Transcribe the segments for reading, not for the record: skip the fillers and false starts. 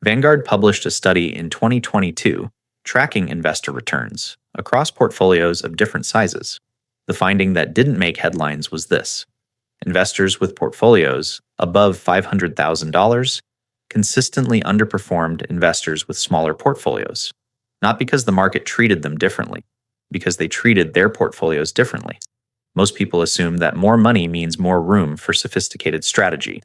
Vanguard published a study in 2022 tracking investor returns across portfolios of different sizes. The finding that didn't make headlines was this: investors with portfolios above $500,000 consistently underperformed investors with smaller portfolios, not because the market treated them differently, because they treated their portfolios differently. Most people assume that more money means more room for sophisticated strategy,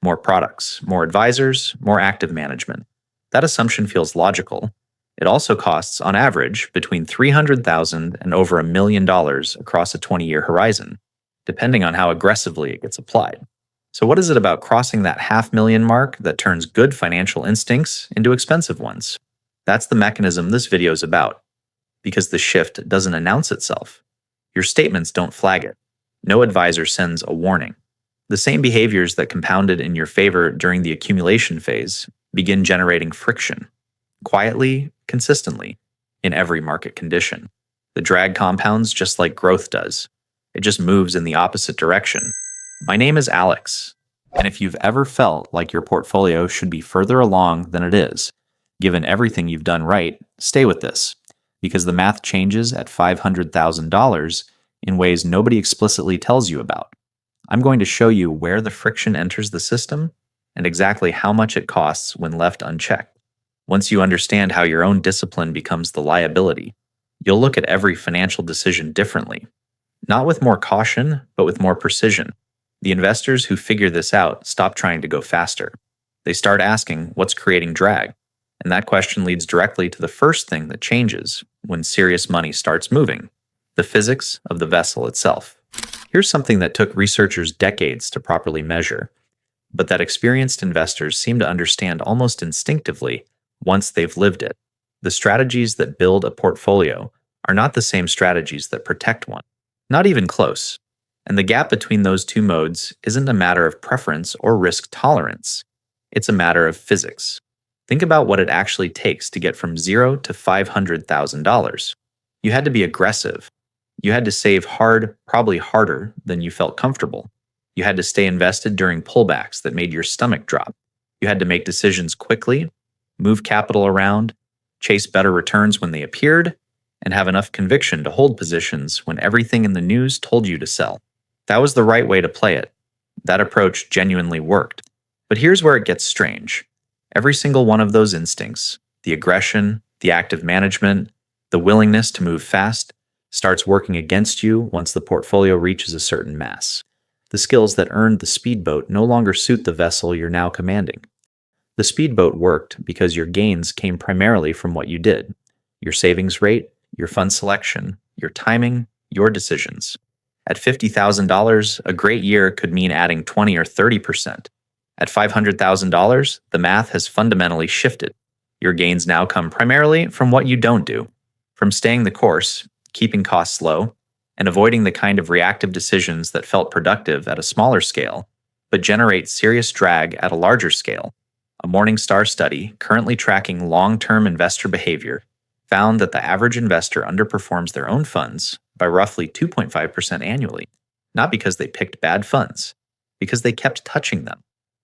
more products, more advisors, more active management. That assumption feels logical. It also costs, on average, between $300,000 and over $1 million across a 20-year horizon, depending on how aggressively it gets applied. So what is it about crossing that $500,000 mark that turns good financial instincts into expensive ones? That's the mechanism this video is about, because the shift doesn't announce itself. Your statements don't flag it. No advisor sends a warning. The same behaviors that compounded in your favor during the accumulation phase begin generating friction, quietly, consistently, in every market condition. The drag compounds just like growth does. It just moves in the opposite direction. My name is Alex, and if you've ever felt like your portfolio should be further along than it is, given everything you've done right, stay with this, because the math changes at $500,000 in ways nobody explicitly tells you about. I'm going to show you where the friction enters the system and exactly how much it costs when left unchecked. Once you understand how your own discipline becomes the liability, you'll look at every financial decision differently. Not with more caution, but with more precision. The investors who figure this out stop trying to go faster. They start asking, what's creating drag? And that question leads directly to the first thing that changes when serious money starts moving: the physics of the vessel itself. Here's something that took researchers decades to properly measure, but that experienced investors seem to understand almost instinctively once they've lived it. The strategies that build a portfolio are not the same strategies that protect one. Not even close. And the gap between those two modes isn't a matter of preference or risk tolerance. It's a matter of physics. Think about what it actually takes to get from $0 to $500,000. You had to be aggressive. You had to save hard, probably harder than you felt comfortable. You had to stay invested during pullbacks that made your stomach drop. You had to make decisions quickly, move capital around, chase better returns when they appeared, and have enough conviction to hold positions when everything in the news told you to sell. That was the right way to play it. That approach genuinely worked. But here's where it gets strange. Every single one of those instincts, the aggression, the active management, the willingness to move fast, starts working against you once the portfolio reaches a certain mass. The skills that earned the speedboat no longer suit the vessel you're now commanding. The speedboat worked because your gains came primarily from what you did: your savings rate, your fund selection, your timing, your decisions. At $50,000, a great year could mean adding 20 or 30%. At $500,000, the math has fundamentally shifted. Your gains now come primarily from what you don't do, from staying the course, keeping costs low, and avoiding the kind of reactive decisions that felt productive at a smaller scale, but generate serious drag at a larger scale. A Morningstar study currently tracking long-term investor behavior found that the average investor underperforms their own funds by roughly 2.5% annually, not because they picked bad funds, because they kept touching them.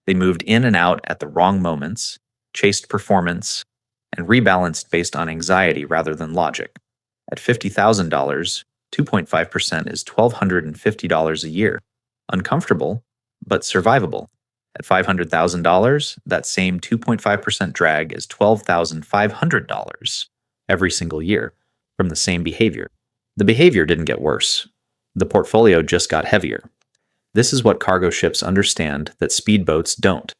They moved in and out at the wrong moments, chased performance, and rebalanced based on anxiety rather than logic. At $50,000, 2.5% is $1,250 a year. Uncomfortable, but survivable. At $500,000, that same 2.5% drag is $12,500 every single year from the same behavior. The behavior didn't get worse. The portfolio just got heavier. This is what cargo ships understand that speedboats don't.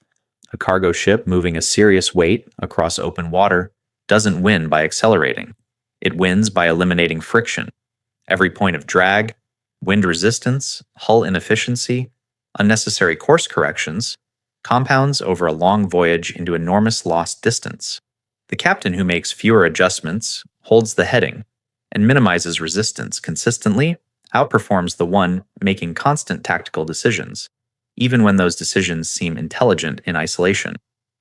A cargo ship moving a serious weight across open water doesn't win by accelerating. It wins by eliminating friction. Every point of drag, wind resistance, hull inefficiency, unnecessary course corrections compounds over a long voyage into enormous lost distance. The captain who makes fewer adjustments, holds the heading, and minimizes resistance consistently outperforms the one making constant tactical decisions, even when those decisions seem intelligent in isolation.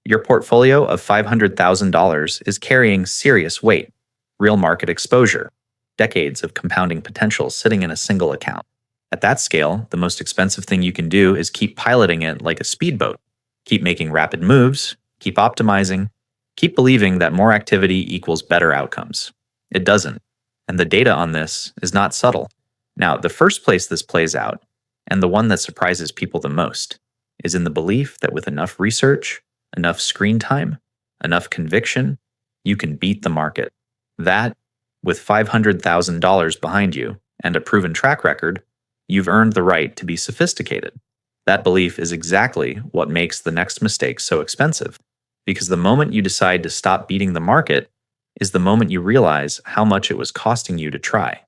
Your portfolio of $500,000 is carrying serious weight, real market exposure, decades of compounding potential sitting in a single account. At that scale, the most expensive thing you can do is keep piloting it like a speedboat. Keep making rapid moves, keep optimizing, Keep believing that more activity equals better outcomes. It doesn't. And the data on this is not subtle. Now, the first place this plays out, and the one that surprises people the most, is in the belief that with enough research, enough screen time, enough conviction, you can beat the market. That, with $500,000 behind you and a proven track record, you've earned the right to be sophisticated. That belief is exactly what makes the next mistake so expensive. Because the moment you decide to stop beating the market is the moment you realize how much it was costing you to try.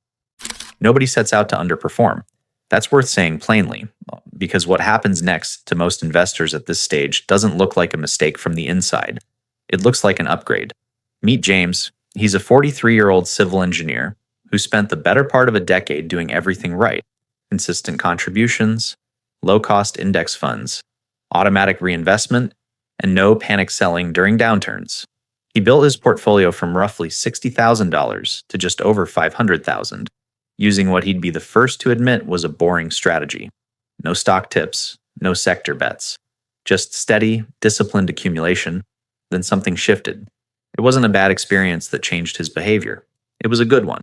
Nobody sets out to underperform. That's worth saying plainly, because what happens next to most investors at this stage doesn't look like a mistake from the inside. It looks like an upgrade. Meet James. He's a 43-year-old civil engineer who spent the better part of a decade doing everything right: consistent contributions, low-cost index funds, automatic reinvestment, and no panic selling during downturns. He built his portfolio from roughly $60,000 to just over $500,000, using what he'd be the first to admit was a boring strategy. No stock tips, no sector bets, just steady, disciplined accumulation. Then something shifted. It wasn't a bad experience that changed his behavior. It was a good one.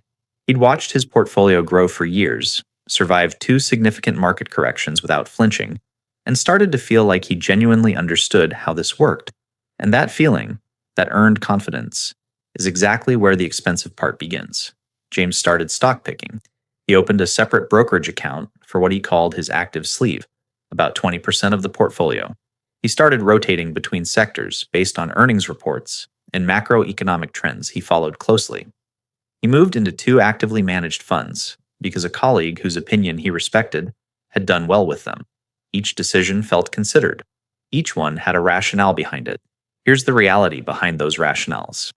He'd watched his portfolio grow for years, survived 2 significant market corrections without flinching, and started to feel like he genuinely understood how this worked. And that feeling, that earned confidence, is exactly where the expensive part begins. James started stock picking. He opened a separate brokerage account for what he called his active sleeve, about 20% of the portfolio. He started rotating between sectors based on earnings reports and macroeconomic trends he followed closely. He moved into 2 actively managed funds because a colleague whose opinion he respected had done well with them. Each decision felt considered. Each one had a rationale behind it. Here's the reality behind those rationales.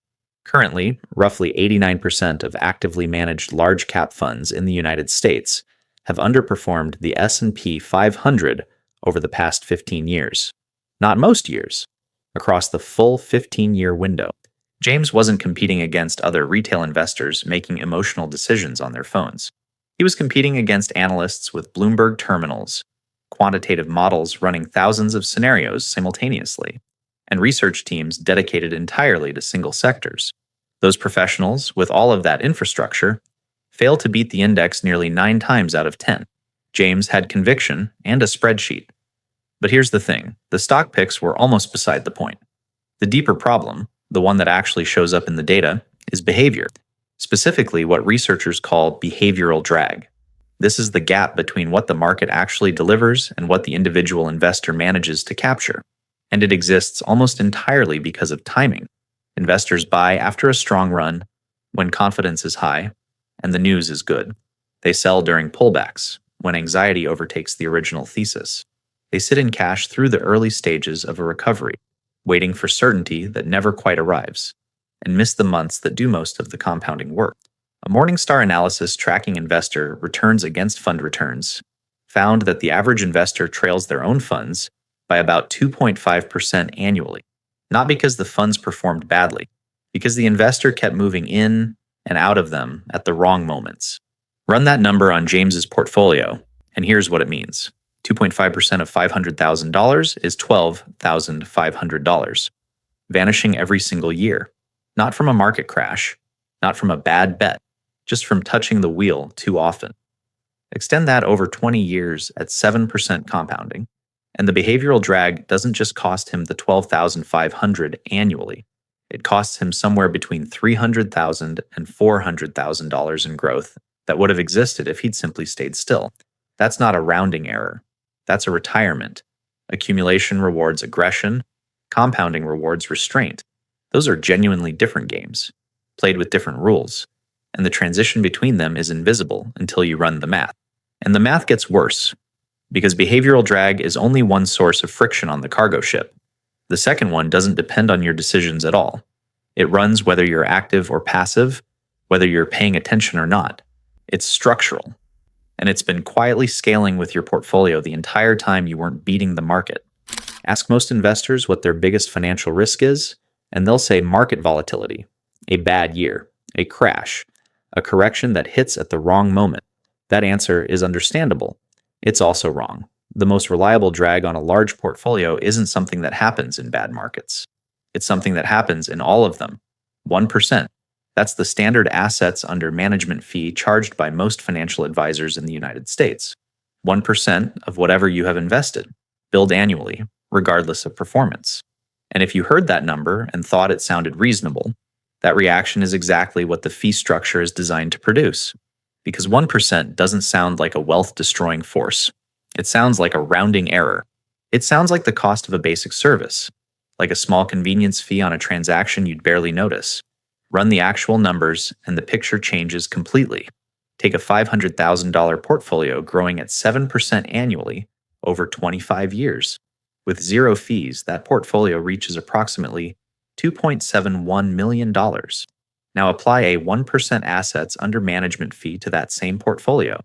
Currently, roughly 89% of actively managed large-cap funds in the United States have underperformed the S&P 500 over the past 15 years. Not most years. Across the full 15-year window. James wasn't competing against other retail investors making emotional decisions on their phones. He was competing against analysts with Bloomberg terminals, quantitative models running thousands of scenarios simultaneously, and research teams dedicated entirely to single sectors. Those professionals, with all of that infrastructure, failed to beat the index nearly 9 times out of 10. James had conviction and a spreadsheet. But here's the thing, the stock picks were almost beside the point. The deeper problem, the one that actually shows up in the data, is behavior, specifically what researchers call behavioral drag. This is the gap between what the market actually delivers and what the individual investor manages to capture. And it exists almost entirely because of timing. Investors buy after a strong run, when confidence is high, and the news is good. They sell during pullbacks, when anxiety overtakes the original thesis. They sit in cash through the early stages of a recovery, waiting for certainty that never quite arrives, and miss the months that do most of the compounding work. A Morningstar analysis tracking investor returns against fund returns found that the average investor trails their own funds by about 2.5% annually, not because the funds performed badly, because the investor kept moving in and out of them at the wrong moments. Run that number on James's portfolio, and here's what it means. 2.5% of $500,000 is $12,500, vanishing every single year, not from a market crash, not from a bad bet, just from touching the wheel too often. Extend that over 20 years at 7% compounding, and the behavioral drag doesn't just cost him the $12,500 annually. It costs him somewhere between $300,000 and $400,000 in growth that would have existed if he'd simply stayed still. That's not a rounding error. That's a retirement. Accumulation rewards aggression. Compounding rewards restraint. Those are genuinely different games, played with different rules, and the transition between them is invisible until you run the math. And the math gets worse, because behavioral drag is only one source of friction on the cargo ship. The second one doesn't depend on your decisions at all. It runs whether you're active or passive, whether you're paying attention or not. It's structural, and it's been quietly scaling with your portfolio the entire time you weren't beating the market. Ask most investors what their biggest financial risk is, and they'll say market volatility, a bad year, a crash, a correction that hits at the wrong moment. That answer is understandable. It's also wrong. The most reliable drag on a large portfolio isn't something that happens in bad markets. It's something that happens in all of them. 1%. That's the standard assets under management fee charged by most financial advisors in the United States. 1% of whatever you have invested, billed annually, regardless of performance. And if you heard that number and thought it sounded reasonable, that reaction is exactly what the fee structure is designed to produce. Because 1% doesn't sound like a wealth-destroying force. It sounds like a rounding error. It sounds like the cost of a basic service, like a small convenience fee on a transaction you'd barely notice. Run the actual numbers, and the picture changes completely. Take a $500,000 portfolio growing at 7% annually over 25 years. With zero fees, that portfolio reaches approximately $2.71 million. Now apply a 1% assets under management fee to that same portfolio.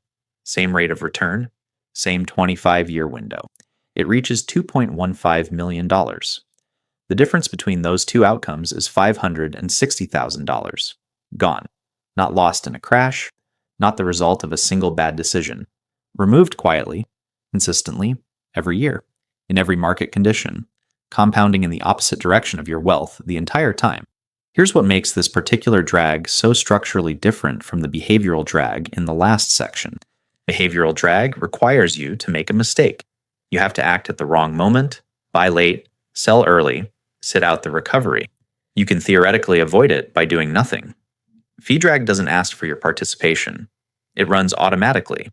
Same rate of return, same 25-year window. It reaches $2.15 million. The difference between those two outcomes is $560,000. Gone. Not lost in a crash, not the result of a single bad decision. Removed quietly, consistently, every year, in every market condition, compounding in the opposite direction of your wealth the entire time. Here's what makes this particular drag so structurally different from the behavioral drag in the last section. Behavioral drag requires you to make a mistake. You have to act at the wrong moment, buy late, sell early, sit out the recovery. You can theoretically avoid it by doing nothing. Fee drag doesn't ask for your participation. It runs automatically.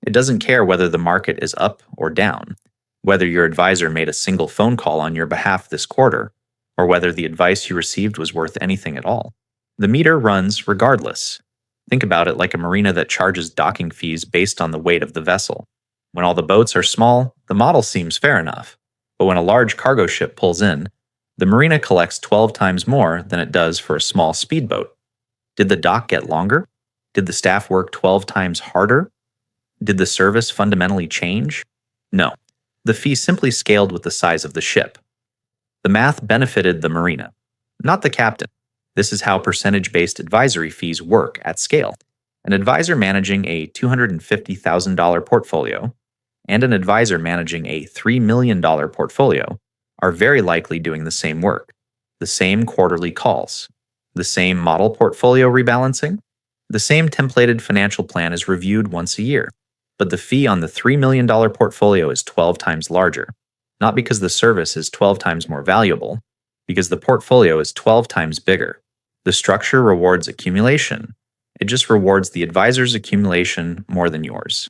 It doesn't care whether the market is up or down, whether your advisor made a single phone call on your behalf this quarter, or whether the advice you received was worth anything at all. The meter runs regardless. Think about it like a marina that charges docking fees based on the weight of the vessel. When all the boats are small, the model seems fair enough. But when a large cargo ship pulls in, the marina collects 12 times more than it does for a small speedboat. Did the dock get longer? Did the staff work 12 times harder? Did the service fundamentally change? No. The fee simply scaled with the size of the ship. The math benefited the marina, not the captain. This is how percentage-based advisory fees work at scale. An advisor managing a $250,000 portfolio and an advisor managing a $3 million portfolio are very likely doing the same work, the same quarterly calls, the same model portfolio rebalancing, the same templated financial plan is reviewed once a year. But the fee on the $3 million portfolio is 12 times larger, not because the service is 12 times more valuable, because the portfolio is 12 times bigger. The structure rewards accumulation. It just rewards the advisor's accumulation more than yours.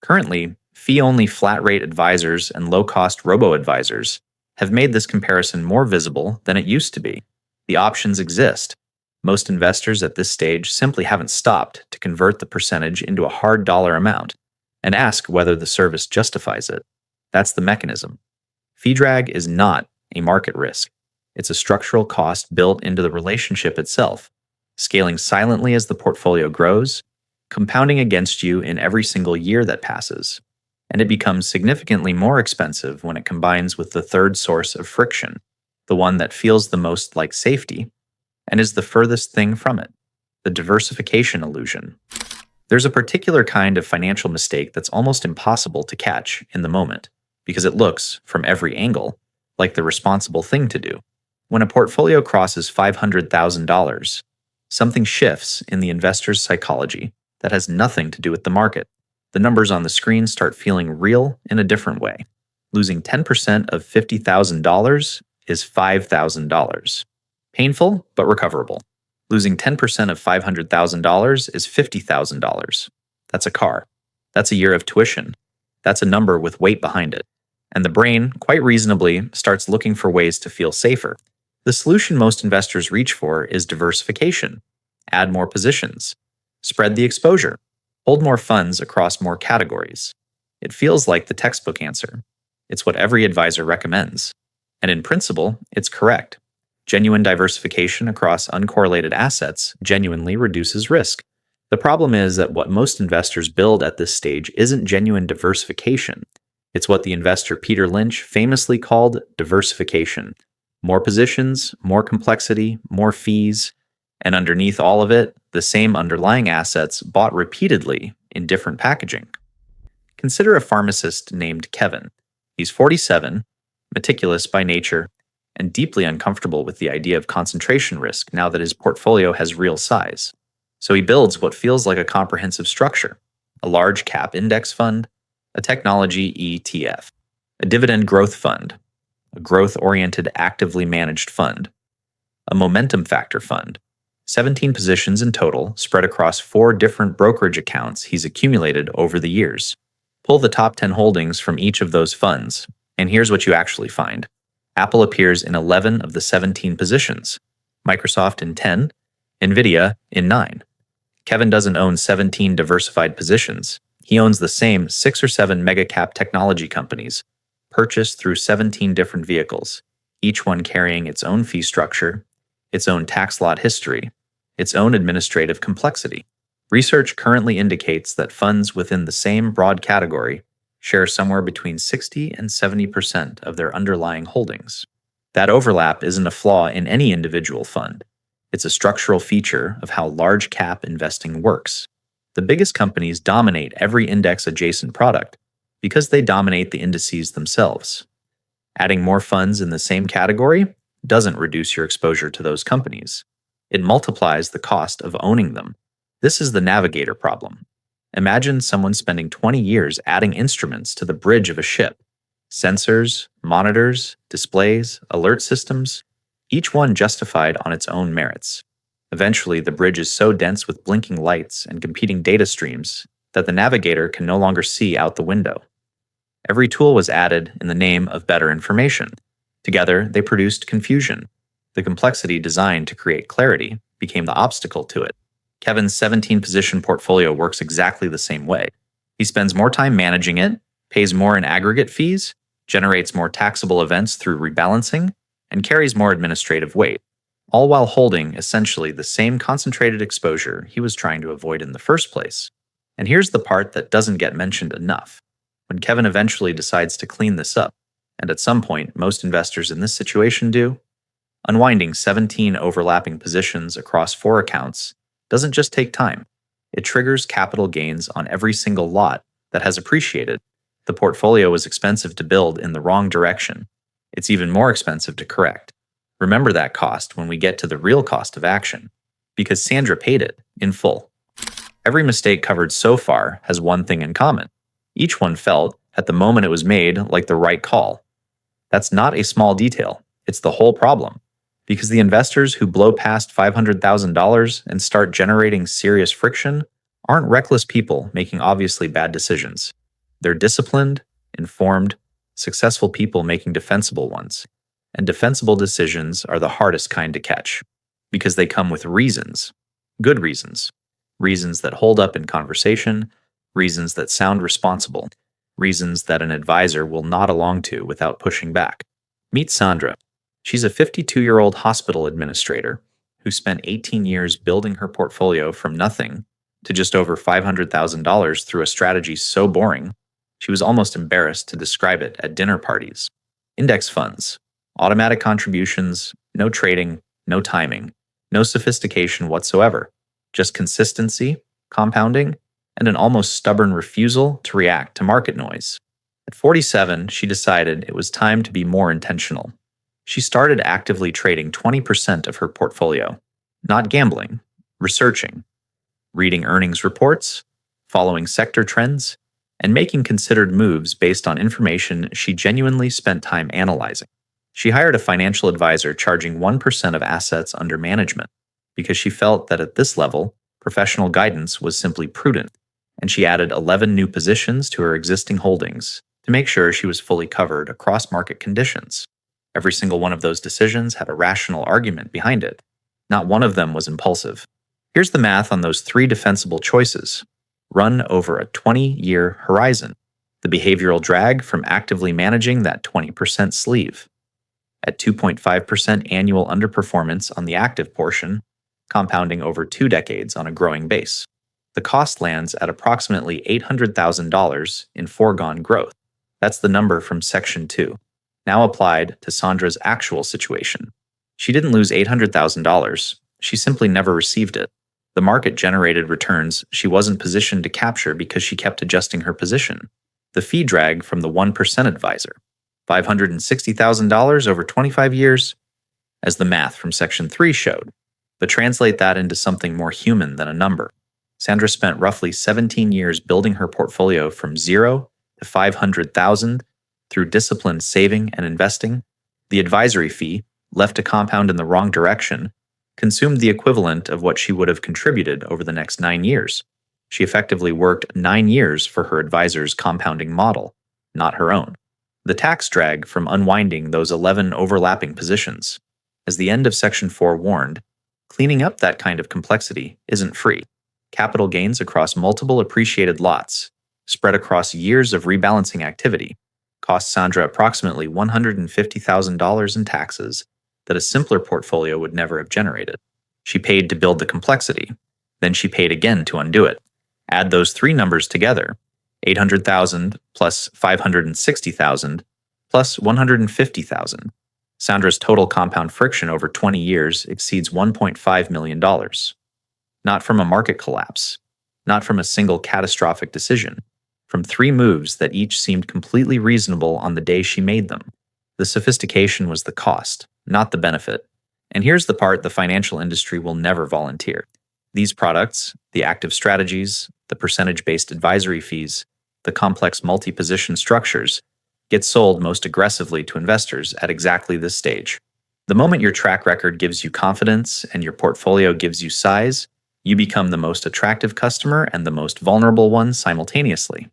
Currently, fee-only flat-rate advisors and low-cost robo-advisors have made this comparison more visible than it used to be. The options exist. Most investors at this stage simply haven't stopped to convert the percentage into a hard dollar amount and ask whether the service justifies it. That's the mechanism. Fee drag is not a market risk. It's a structural cost built into the relationship itself, scaling silently as the portfolio grows, compounding against you in every single year that passes. And it becomes significantly more expensive when it combines with the third source of friction, the one that feels the most like safety and is the furthest thing from it, the diversification illusion. There's a particular kind of financial mistake that's almost impossible to catch in the moment, because it looks, from every angle, like the responsible thing to do. When a portfolio crosses $500,000, something shifts in the investor's psychology that has nothing to do with the market. The numbers on the screen start feeling real in a different way. Losing 10% of $50,000 is $5,000. Painful, but recoverable. Losing 10% of $500,000 is $50,000. That's a car. That's a year of tuition. That's a number with weight behind it. And the brain, quite reasonably, starts looking for ways to feel safer. The solution most investors reach for is diversification. Add more positions. Spread the exposure. Hold more funds across more categories. It feels like the textbook answer. It's what every advisor recommends. And in principle, it's correct. Genuine diversification across uncorrelated assets genuinely reduces risk. The problem is that what most investors build at this stage isn't genuine diversification. It's what the investor Peter Lynch famously called diversification. More positions, more complexity, more fees, and underneath all of it, the same underlying assets bought repeatedly in different packaging. Consider a pharmacist named Kevin. He's 47, meticulous by nature, and deeply uncomfortable with the idea of concentration risk now that his portfolio has real size. So he builds what feels like a comprehensive structure: a large cap index fund, a technology ETF, a dividend growth fund, a growth-oriented actively managed fund, a momentum factor fund, 17 positions in total spread across 4 different brokerage accounts he's accumulated over the years. Pull the top 10 holdings from each of those funds, and here's what you actually find. Apple appears in 11 of the 17 positions, Microsoft in 10, Nvidia in 9. Kevin doesn't own 17 diversified positions. He owns the same 6 or 7 mega-cap technology companies, purchased through 17 different vehicles, each one carrying its own fee structure, its own tax lot history, its own administrative complexity. Research currently indicates that funds within the same broad category share somewhere between 60 and 70% of their underlying holdings. That overlap isn't a flaw in any individual fund. It's a structural feature of how large cap investing works. The biggest companies dominate every index-adjacent product because they dominate the indices themselves. Adding more funds in the same category doesn't reduce your exposure to those companies. It multiplies the cost of owning them. This is the navigator problem. Imagine someone spending 20 years adding instruments to the bridge of a ship: sensors, monitors, displays, alert systems, each one justified on its own merits. Eventually, the bridge is so dense with blinking lights and competing data streams that the navigator can no longer see out the window. Every tool was added in the name of better information. Together, they produced confusion. The complexity designed to create clarity became the obstacle to it. Kevin's 17-position portfolio works exactly the same way. He spends more time managing it, pays more in aggregate fees, generates more taxable events through rebalancing, and carries more administrative weight, all while holding essentially the same concentrated exposure he was trying to avoid in the first place. And here's the part that doesn't get mentioned enough. When Kevin eventually decides to clean this up, and at some point most investors in this situation do, unwinding 17 overlapping positions across 4 accounts doesn't just take time. It triggers capital gains on every single lot that has appreciated. The portfolio was expensive to build in the wrong direction. It's even more expensive to correct. Remember that cost when we get to the real cost of action, because Sandra paid it in full. Every mistake covered so far has one thing in common. Each one felt, at the moment it was made, like the right call. That's not a small detail. It's the whole problem. Because the investors who blow past $500,000 and start generating serious friction aren't reckless people making obviously bad decisions. They're disciplined, informed, successful people making defensible ones. And defensible decisions are the hardest kind to catch, because they come with reasons, good reasons, reasons that hold up in conversation, reasons that sound responsible, reasons that an advisor will nod along to without pushing back. Meet Sandra. She's a 52-year-old hospital administrator who spent 18 years building her portfolio from nothing to just over $500,000 through a strategy so boring, she was almost embarrassed to describe it at dinner parties. Index funds, automatic contributions, no trading, no timing, no sophistication whatsoever, just consistency, compounding, and an almost stubborn refusal to react to market noise. At 47, she decided it was time to be more intentional. She started actively trading 20% of her portfolio, not gambling, researching, reading earnings reports, following sector trends, and making considered moves based on information she genuinely spent time analyzing. She hired a financial advisor charging 1% of assets under management because she felt that at this level, professional guidance was simply prudent, and she added 11 new positions to her existing holdings to make sure she was fully covered across market conditions. Every single one of those decisions had a rational argument behind it. Not one of them was impulsive. Here's the math on those 3 defensible choices, run over a 20-year horizon. The behavioral drag from actively managing that 20% sleeve. At 2.5% annual underperformance on the active portion, compounding over 2 decades on a growing base. The cost lands at approximately $800,000 in foregone growth. That's the number from Section 2. Now applied to Sandra's actual situation. She didn't lose $800,000, she simply never received it. The market generated returns she wasn't positioned to capture because she kept adjusting her position. The fee drag from the 1% advisor. $560,000 over 25 years, as the math from Section 3 showed. But translate that into something more human than a number. Sandra spent roughly 17 years building her portfolio from 0 to 500,000 through disciplined saving and investing. The advisory fee, left to compound in the wrong direction, consumed the equivalent of what she would have contributed over the next 9 years. She effectively worked 9 years for her advisor's compounding model, not her own. The tax drag from unwinding those 11 overlapping positions. As the end of Section 4 warned, cleaning up that kind of complexity isn't free. Capital gains across multiple appreciated lots, spread across years of rebalancing activity, cost Sandra approximately $150,000 in taxes that a simpler portfolio would never have generated. She paid to build the complexity, then she paid again to undo it. Add those three numbers together, 800,000 plus 560,000 plus 150,000. Sandra's total compound friction over 20 years exceeds $1.5 million. Not from a market collapse, not from a single catastrophic decision, from 3 moves that each seemed completely reasonable on the day she made them. The sophistication was the cost, not the benefit. And here's the part the financial industry will never volunteer. These products, the active strategies, the percentage-based advisory fees, the complex multi-position structures, get sold most aggressively to investors at exactly this stage. The moment your track record gives you confidence and your portfolio gives you size, you become the most attractive customer and the most vulnerable one simultaneously.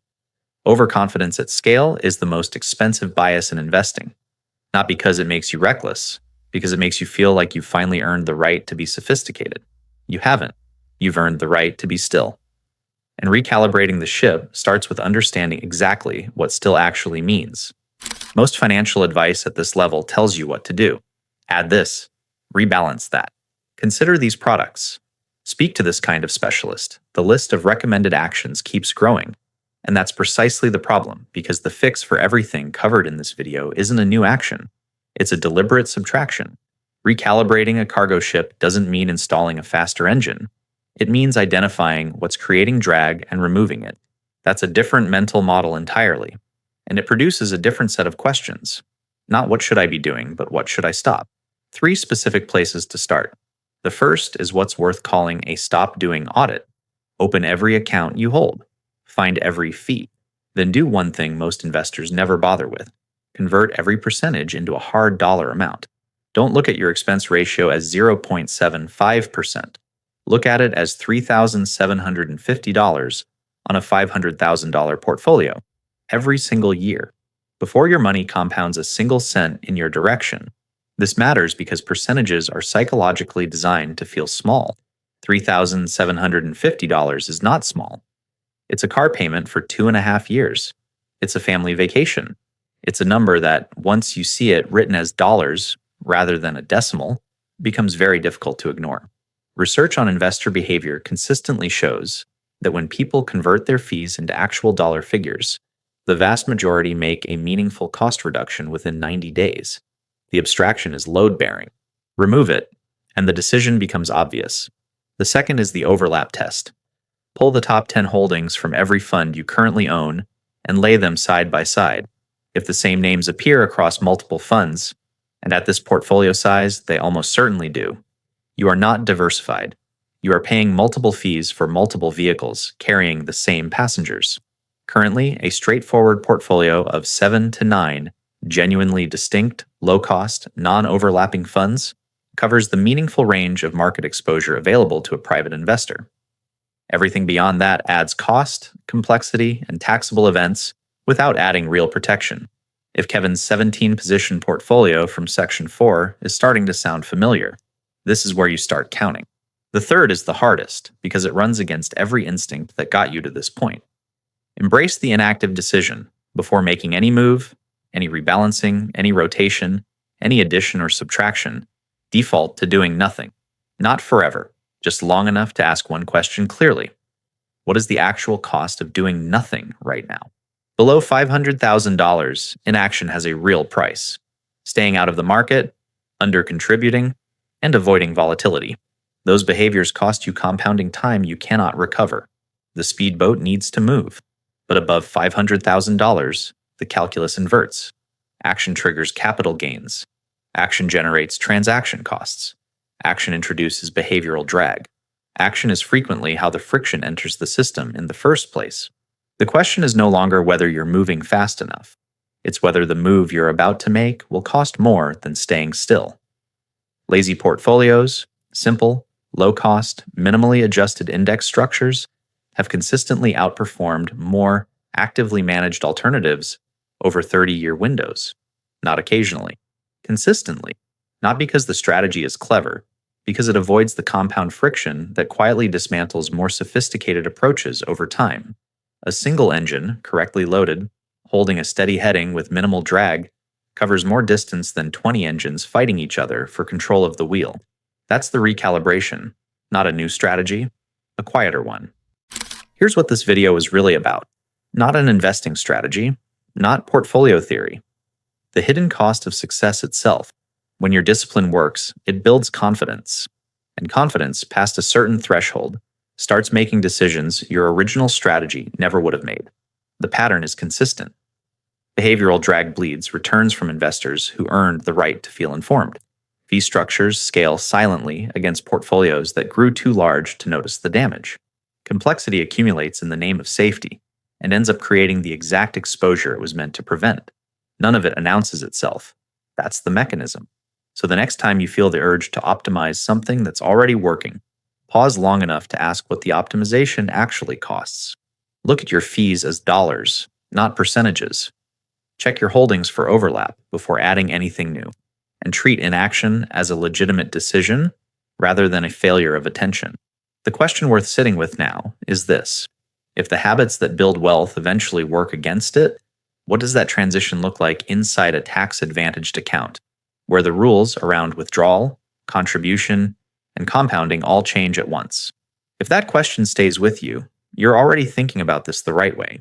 Overconfidence at scale is the most expensive bias in investing, not because it makes you reckless, because it makes you feel like you've finally earned the right to be sophisticated. You haven't. You've earned the right to be still. And recalibrating the ship starts with understanding exactly what still actually means. Most financial advice at this level tells you what to do. Add this. Rebalance that. Consider these products. Speak to this kind of specialist. The list of recommended actions keeps growing. And that's precisely the problem, because the fix for everything covered in this video isn't a new action. It's a deliberate subtraction. Recalibrating a cargo ship doesn't mean installing a faster engine. It means identifying what's creating drag and removing it. That's a different mental model entirely. And it produces a different set of questions. Not what should I be doing, but what should I stop? 3 specific places to start. The first is what's worth calling a stop doing audit. Open every account you hold. Find every fee. Then do one thing most investors never bother with. Convert every percentage into a hard dollar amount. Don't look at your expense ratio as 0.75%. Look at it as $3,750 on a $500,000 portfolio every single year, before your money compounds a single cent in your direction. This matters because percentages are psychologically designed to feel small. $3,750 is not small. It's a car payment for 2.5 years. It's a family vacation. It's a number that, once you see it written as dollars rather than a decimal, becomes very difficult to ignore. Research on investor behavior consistently shows that when people convert their fees into actual dollar figures, the vast majority make a meaningful cost reduction within 90 days. The abstraction is load-bearing. Remove it, and the decision becomes obvious. The second is the overlap test. Pull the top 10 holdings from every fund you currently own and lay them side by side. If the same names appear across multiple funds, and at this portfolio size, they almost certainly do, you are not diversified. You are paying multiple fees for multiple vehicles carrying the same passengers. Currently, a straightforward portfolio of 7 to 9 genuinely distinct, low-cost, non-overlapping funds covers the meaningful range of market exposure available to a private investor. Everything beyond that adds cost, complexity, and taxable events without adding real protection. If Kevin's 17-position portfolio from Section 4 is starting to sound familiar, this is where you start counting. The third is the hardest because it runs against every instinct that got you to this point. Embrace the inactive decision before making any move, any rebalancing, any rotation, any addition or subtraction. Default to doing nothing. Not forever, just long enough to ask one question clearly. What is the actual cost of doing nothing right now? Below $500,000, inaction has a real price. Staying out of the market, under-contributing, and avoiding volatility. Those behaviors cost you compounding time you cannot recover. The speedboat needs to move. But above $500,000, the calculus inverts. Action triggers capital gains. Action generates transaction costs. Action introduces behavioral drag. Action is frequently how the friction enters the system in the first place. The question is no longer whether you're moving fast enough. It's whether the move you're about to make will cost more than staying still. Lazy portfolios, simple, low-cost, minimally adjusted index structures have consistently outperformed more actively managed alternatives over 30-year windows, not occasionally, consistently, not because the strategy is clever, because it avoids the compound friction that quietly dismantles more sophisticated approaches over time. A single engine, correctly loaded, holding a steady heading with minimal drag, covers more distance than 20 engines fighting each other for control of the wheel. That's the recalibration, not a new strategy, a quieter one. Here's what this video is really about. Not an investing strategy, not portfolio theory. The hidden cost of success itself. When your discipline works, it builds confidence. And confidence, past a certain threshold, starts making decisions your original strategy never would have made. The pattern is consistent. Behavioral drag bleeds returns from investors who earned the right to feel informed. Fee structures scale silently against portfolios that grew too large to notice the damage. Complexity accumulates in the name of safety and ends up creating the exact exposure it was meant to prevent. None of it announces itself. That's the mechanism. So the next time you feel the urge to optimize something that's already working, pause long enough to ask what the optimization actually costs. Look at your fees as dollars, not percentages. Check your holdings for overlap before adding anything new, and treat inaction as a legitimate decision rather than a failure of attention. The question worth sitting with now is this: if the habits that build wealth eventually work against it, what does that transition look like inside a tax-advantaged account, where the rules around withdrawal, contribution, and compounding all change at once? If that question stays with you, you're already thinking about this the right way.